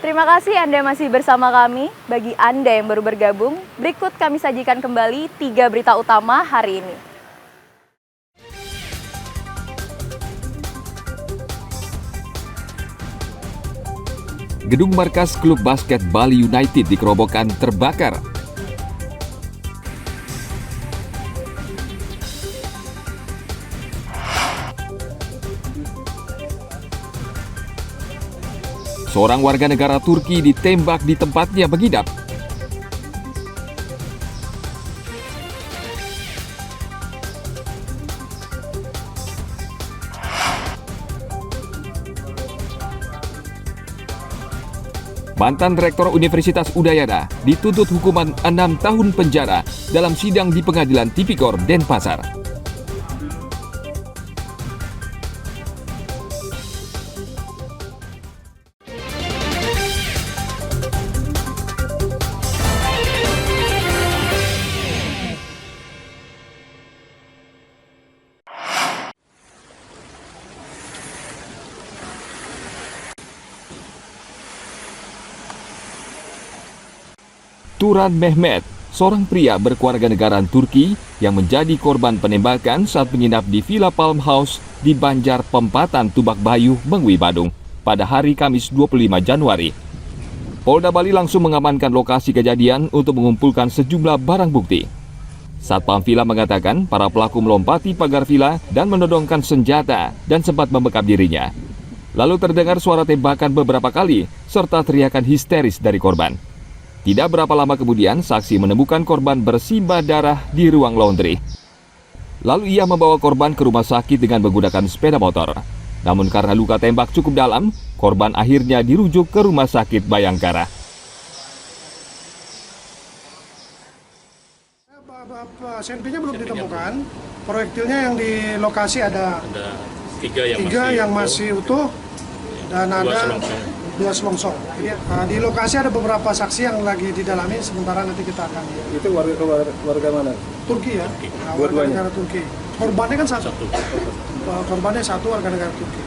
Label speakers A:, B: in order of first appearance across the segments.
A: Terima kasih Anda masih bersama kami. Bagi Anda yang baru bergabung, berikut kami sajikan kembali 3 berita utama hari ini.
B: Gedung markas klub basket Bali United di Kerobokan terbakar. Seorang warga negara Turki ditembak di tempatnya mengidap. Mantan Rektor Universitas Udayana dituntut hukuman 6 tahun penjara dalam sidang di Pengadilan Tipikor Denpasar. Turan Mehmet, seorang pria berkewarganegaraan Turki yang menjadi korban penembakan saat menginap di Villa Palm House di Banjar Pempatan, Tubak Bayu, Mengwi, Badung pada hari Kamis 25 Januari. Polda Bali langsung mengamankan lokasi kejadian untuk mengumpulkan sejumlah barang bukti. Satpam Villa mengatakan para pelaku melompati pagar villa dan menodongkan senjata dan sempat membekap dirinya. Lalu terdengar suara tembakan beberapa kali serta teriakan histeris dari korban. Tidak berapa lama kemudian, saksi menemukan korban bersimbah darah di ruang laundry. Lalu ia membawa korban ke rumah sakit dengan menggunakan sepeda motor. Namun karena luka tembak cukup dalam, korban akhirnya dirujuk ke rumah sakit Bayangkara.
C: Senpinya belum ditemukan. Proyektilnya yang di lokasi ada tiga yang masih utuh dan ada 2 selongsong. Di lokasi ada beberapa saksi yang lagi didalami, sementara nanti kita akan.
D: Itu warga mana?
C: Turki ya, warga negara Turki. Korbannya kan satu. Korbannya satu warga negara Turki.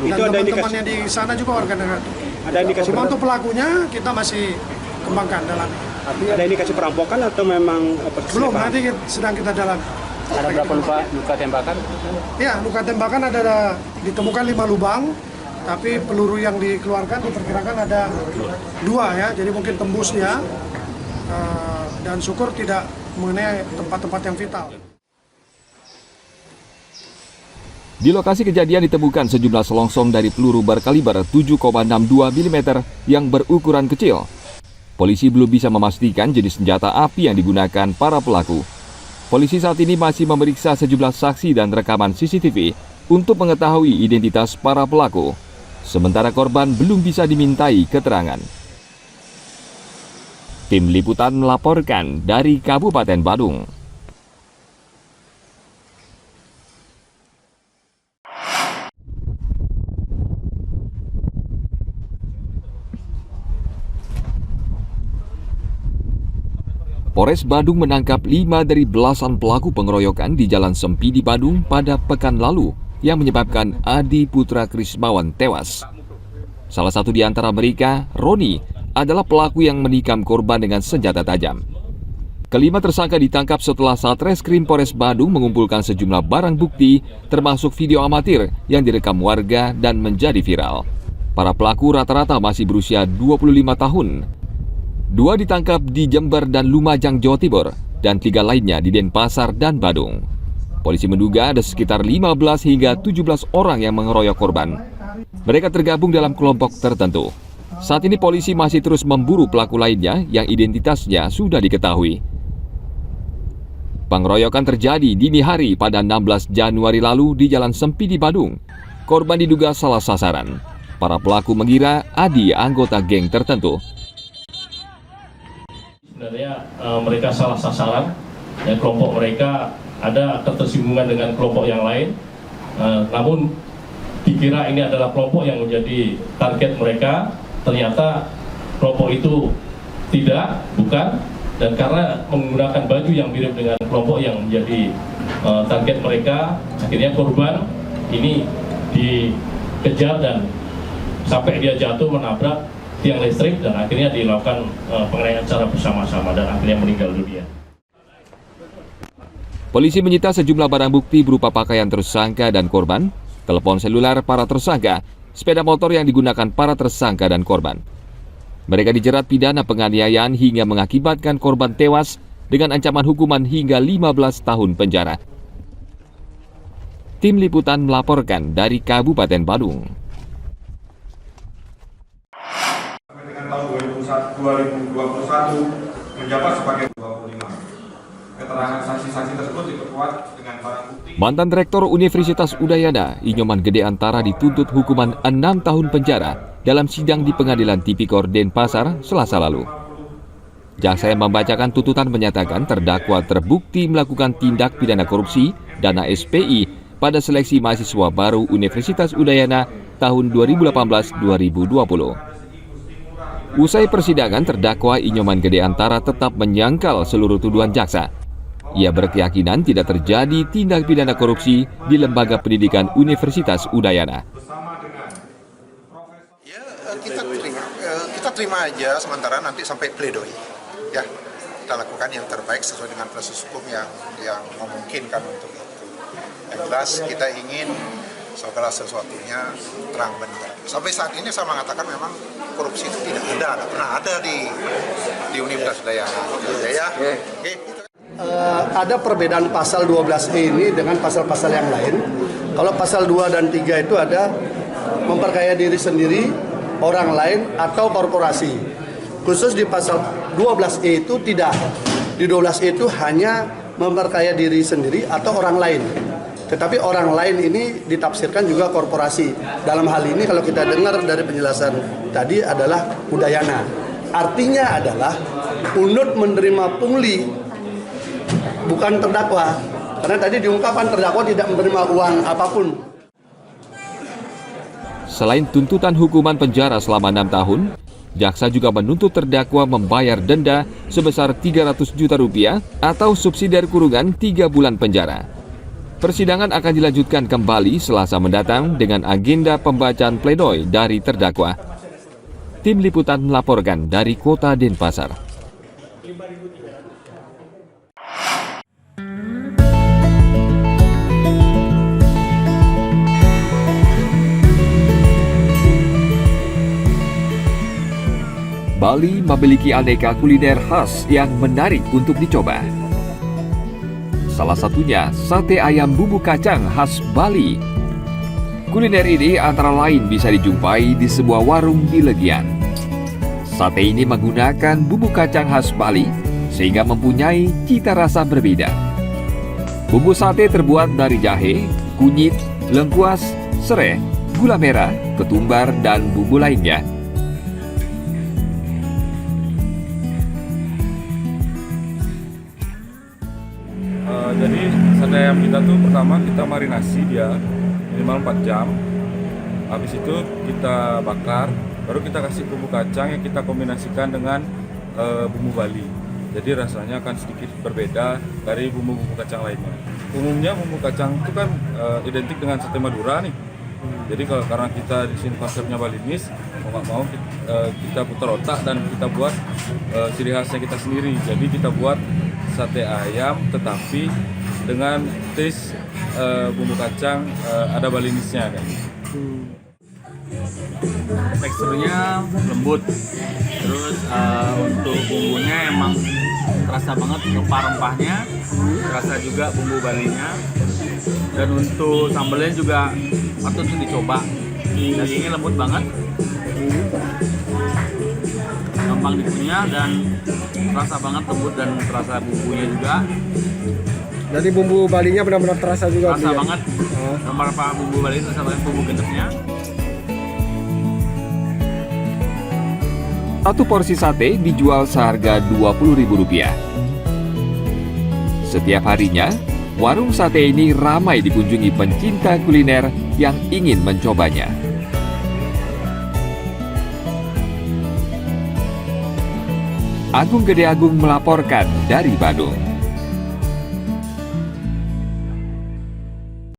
C: Dan teman-temannya di sana juga warga negara Turki.
D: Ada indikasi.
C: Cuma untuk pelakunya kita masih kembangkan dalami.
D: Artinya ada indikasi perampokan atau memang
C: belum? Nanti sedang kita dalami.
E: Ada berapa luka tembakan?
C: Ya, luka tembakan ada ditemukan 5 lubang. Tapi peluru yang dikeluarkan diperkirakan ada 2 ya, jadi mungkin tembusnya dan syukur tidak mengenai tempat-tempat yang vital.
B: Di lokasi kejadian ditemukan sejumlah selongsong dari peluru berkaliber 7,62 mm yang berukuran kecil. Polisi belum bisa memastikan jenis senjata api yang digunakan para pelaku. Polisi saat ini masih memeriksa sejumlah saksi dan rekaman CCTV untuk mengetahui identitas para pelaku. Sementara korban belum bisa dimintai keterangan. Tim Liputan melaporkan dari Kabupaten Badung. Polres Badung menangkap 5 dari belasan pelaku pengeroyokan di Jalan Sempidi Badung pada pekan lalu yang menyebabkan Adi Putra Krismawan tewas. Salah satu di antara mereka, Roni, adalah pelaku yang menikam korban dengan senjata tajam. Kelima tersangka ditangkap setelah Satreskrim Polres Badung mengumpulkan sejumlah barang bukti, termasuk video amatir yang direkam warga dan menjadi viral. Para pelaku rata-rata masih berusia 25 tahun. 2 ditangkap di Jember dan Lumajang, Jawa Timur, dan 3 lainnya di Denpasar dan Badung. Polisi menduga ada sekitar 15 hingga 17 orang yang mengeroyok korban. Mereka tergabung dalam kelompok tertentu. Saat ini polisi masih terus memburu pelaku lainnya yang identitasnya sudah diketahui. Pengeroyokan terjadi dini hari pada 16 Januari lalu di Jalan Sempidi Badung. Korban diduga salah sasaran. Para pelaku mengira Adi anggota geng tertentu.
F: Sebenarnya mereka salah sasaran, dan kelompok mereka ada ketersinggungan dengan kelompok yang lain, namun dikira ini adalah kelompok yang menjadi target mereka. Ternyata kelompok itu bukan, dan karena menggunakan baju yang mirip dengan kelompok yang menjadi target mereka, akhirnya korban ini dikejar dan sampai dia jatuh menabrak tiang listrik dan akhirnya dilakukan penganiayaan secara bersama-sama dan akhirnya meninggal dunia.
B: Polisi menyita sejumlah barang bukti berupa pakaian tersangka dan korban, telepon seluler para tersangka, sepeda motor yang digunakan para tersangka dan korban. Mereka dijerat pidana penganiayaan hingga mengakibatkan korban tewas dengan ancaman hukuman hingga 15 tahun penjara. Tim Liputan melaporkan dari Kabupaten Badung.
G: Dengan tahun 2021 menjabat sebagai 25. Keterangan saksi-saksi tersebut diperkuat dengan barang bukti.
B: Mantan Rektor Universitas Udayana, Inyoman Gede Antara dituntut hukuman 6 tahun penjara dalam sidang di Pengadilan Tipikor Denpasar Selasa lalu. Jaksa yang membacakan tuntutan menyatakan terdakwa terbukti melakukan tindak pidana korupsi dana SPI pada seleksi mahasiswa baru Universitas Udayana tahun 2018-2020. Usai persidangan, terdakwa Inyoman Gede Antara tetap menyangkal seluruh tuduhan jaksa. Ia berkeyakinan tidak terjadi tindak pidana korupsi di lembaga pendidikan Universitas Udayana.
H: Ya, kita terima aja sementara nanti sampai pledoi. Ya, kita lakukan yang terbaik sesuai dengan proses hukum yang memungkinkan untuk itu. Yang jelas kita ingin segala sesuatunya terang benerang. Sampai saat ini saya mengatakan memang korupsi itu tidak pernah ada di Universitas Udayana. Ya. Oke.
I: Ada perbedaan pasal 12E ini dengan pasal-pasal yang lain. Kalau pasal 2 dan 3 itu ada memperkaya diri sendiri, orang lain, atau korporasi. Khusus di pasal 12E itu tidak. Di 12E itu hanya memperkaya diri sendiri atau orang lain. Tetapi orang lain ini ditafsirkan juga korporasi. Dalam hal ini kalau kita dengar dari penjelasan tadi adalah Udayana. Artinya adalah UNUD menerima pungli, bukan terdakwa. Karena tadi diungkapkan terdakwa tidak menerima uang apapun.
B: Selain tuntutan hukuman penjara selama 6 tahun, jaksa juga menuntut terdakwa membayar denda sebesar 300 juta rupiah atau subsidiar kurungan 3 bulan penjara. Persidangan akan dilanjutkan kembali Selasa mendatang dengan agenda pembacaan pledoi dari terdakwa. Tim Liputan melaporkan dari Kota Denpasar. Bali memiliki aneka kuliner khas yang menarik untuk dicoba. Salah satunya sate ayam bumbu kacang khas Bali. Kuliner ini antara lain bisa dijumpai di sebuah warung di Legian. Sate ini menggunakan bumbu kacang khas Bali sehingga mempunyai cita rasa berbeda. Bumbu sate terbuat dari jahe, kunyit, lengkuas, serai, gula merah, ketumbar, dan bumbu lainnya.
G: Jadi sate ayam kita tuh pertama kita marinasi dia minimal 4 jam. Habis itu kita bakar, baru kita kasih bumbu kacang yang kita kombinasikan dengan bumbu Bali. Jadi rasanya akan sedikit berbeda dari bumbu-bumbu kacang lainnya. Umumnya bumbu kacang itu kan identik dengan sate Madura nih. Jadi karena kita di sini konsepnya Balinis, mau nggak mau kita putar otak dan kita buat ciri khasnya kita sendiri. Jadi kita buat sate ayam tetapi dengan taste bumbu kacang ada Balinisnya kan.
E: Teksturnya lembut, terus untuk bumbunya emang terasa banget rempah-rempahnya, terasa juga bumbu Balinya, dan untuk sambelnya juga patut dicoba. Dagingnya lembut banget, gampang dikunyah dan terasa banget lembut dan terasa bumbunya juga.
I: Jadi bumbu Balinya benar-benar terasa juga.
E: Terasa banget, rempah-rempah bumbu Bali terasa banget bumbu gendepnya.
B: Satu porsi sate dijual seharga Rp20.000. Setiap harinya, warung sate ini ramai dikunjungi pencinta kuliner yang ingin mencobanya. Agung Gede Agung melaporkan dari Badung.